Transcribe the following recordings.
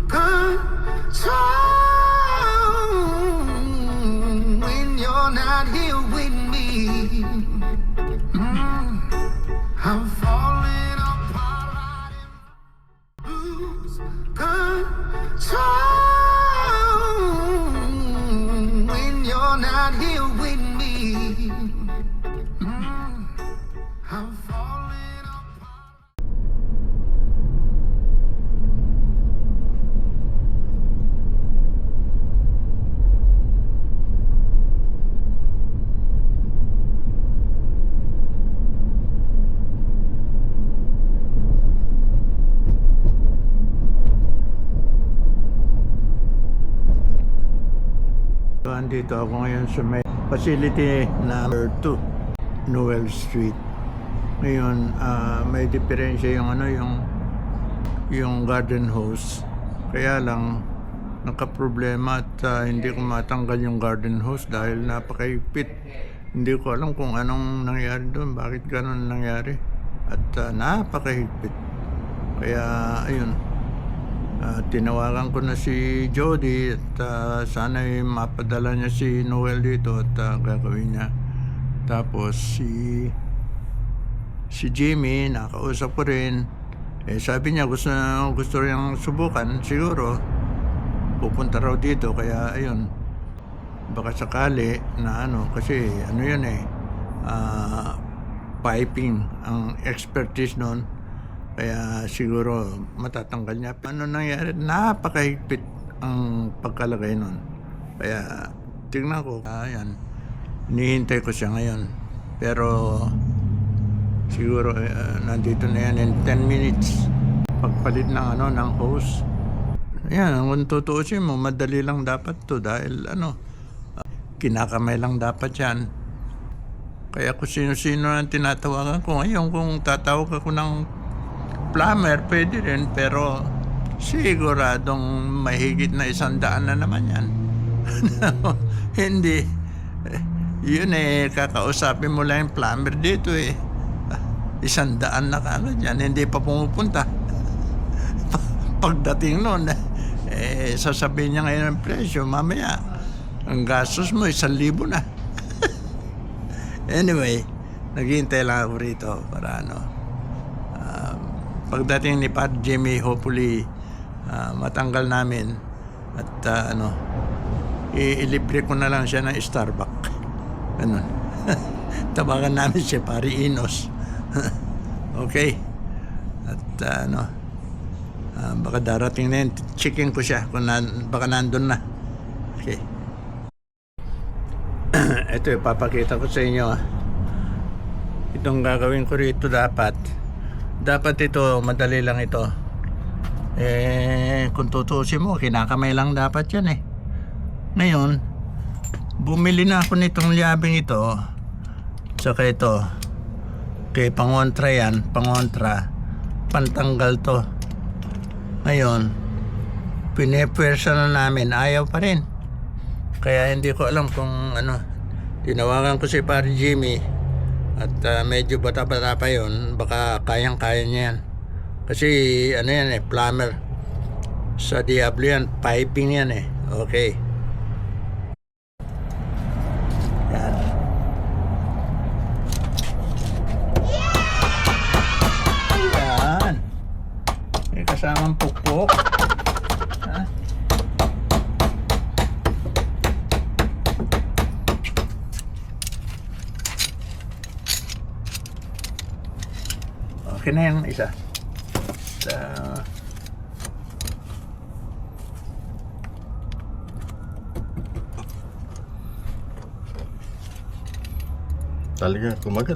control when you're not here with me. I'm falling apart. Lose control when you're not here with me. I'm falling apart. Andito ako ngayon sa may facility number 2, Noel Street. Ngayon, may diferensya yung yung garden hose. Kaya lang nakaproblema at hindi ko matanggal yung garden hose dahil napakahigpit. Hindi ko alam kung anong nangyari doon, bakit ganun nangyari. At napakahigpit. Kaya ayun. Tinawagan ko na si Jody at sana'y mapadala niya si Noel dito at gagawin niya. Tapos si Jimmy, nakausap ko rin. Sabi niya gusto niyang subukan. Siguro pupunta raw dito. Kaya ayun, baka sakali na kasi yun piping ang expertise noon. Kaya siguro matatanggal niya. Ano nangyari? Napakahigpit ang pagkalagay nun. Kaya tingnan ko. Ayan. Hinihintay ko siya ngayon. Pero siguro nandito na yan in 10 minutes. Pagpalit ng ng hose. Ayan, kung tutuusin mo, madali lang dapat to dahil kinakamay lang dapat yan. Kaya kung sino-sino ang tinatawagan ko ngayon, kung tatawag ako ng plumber, pwede rin, pero siguradong mahigit na 100 na naman yan. Hindi. Yun kakausapin mo lang yung plumber dito 100 na kagad yan, hindi pa pumupunta. Pagdating nun, sasabihin niya ngayon ang presyo, mamaya, ang gastos mo, 1,000 na. Anyway, naghihintay lang ako rito para pagdating ni Pat Jimmy, hopefully matanggal namin at ilibre ko na lang siya ng Starbucks. Ganun. Tabagan namin siya Pari Inos. Okay. At baka darating na yun. Checking ko siya kung baka nandun na. Okay. Ito papakita ko sa inyo. Itong gagawin ko rito dapat ito, madali lang ito. Kung tutusin mo, kinakamay lang dapat yan Ngayon, bumili na ako nitong labing ito. Saka ito. Okay, pangontra yan. Pangontra. Pantanggal to. Ngayon, pinepwersa na namin. Ayaw pa rin. Kaya hindi ko alam kung Tinawagan ko si Pari Jimmy. At medyo bata-bata pa yun, baka kayang-kaya niya yan. Kasi yan plumber. Sa Diablo yan, piping yan Okay. Yan. Ayan. May kasamang pukpok. Okay na yung isa. Talaga kumagat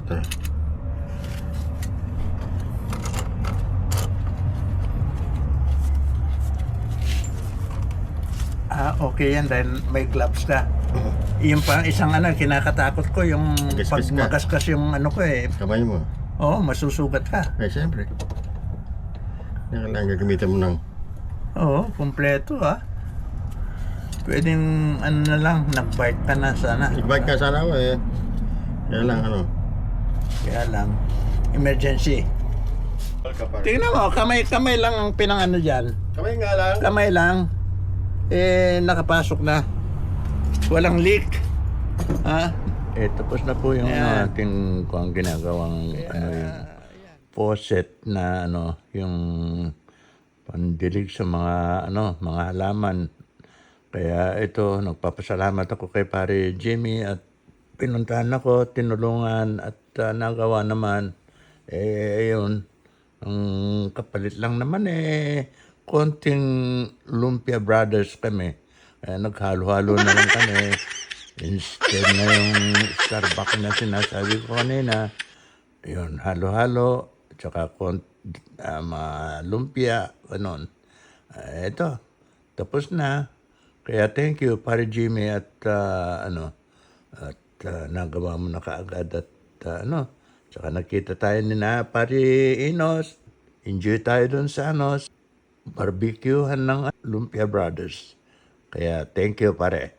Okay yan dahil may gloves ka. Yung pa isang kinakatakot ko yung pag makaskas yung ko kamay mo. Oo, masusugat ka. Siyempre. Kailangan gagamitin mo ng Oo, kumpleto Pwedeng na lang, nag-bike ka na sana. Nag-bike ka sana ako Kaya lang Kaya lang, emergency. Tingnan mo, kamay lang ang pinangano dyan. Kamay nga lang. Kamay lang. Nakapasok na. Walang leak. Ha? Tapos na po yung ating kung ginagawang yung faucet na yung pandilig sa mga mga halaman. Kaya ito, nagpapasalamat ako kay Pare Jimmy at pinuntahan ako, tinulungan at nagawa naman. Yun, ang kapalit lang naman konting Lumpia Brothers kami. Naghalo-halo na lang kami. Instead na yung Starbucks na sinasabi ko kanina, yun, halo-halo, tsaka mga lumpia, ganon. Ito, tapos na. Kaya thank you, Pare Jimmy, at nagawa mo na kaagad at tsaka nakita tayo ni na Pare Inos. Enjoy tayo dun sa barbecuehan ng Lumpia Brothers. Kaya thank you, pare.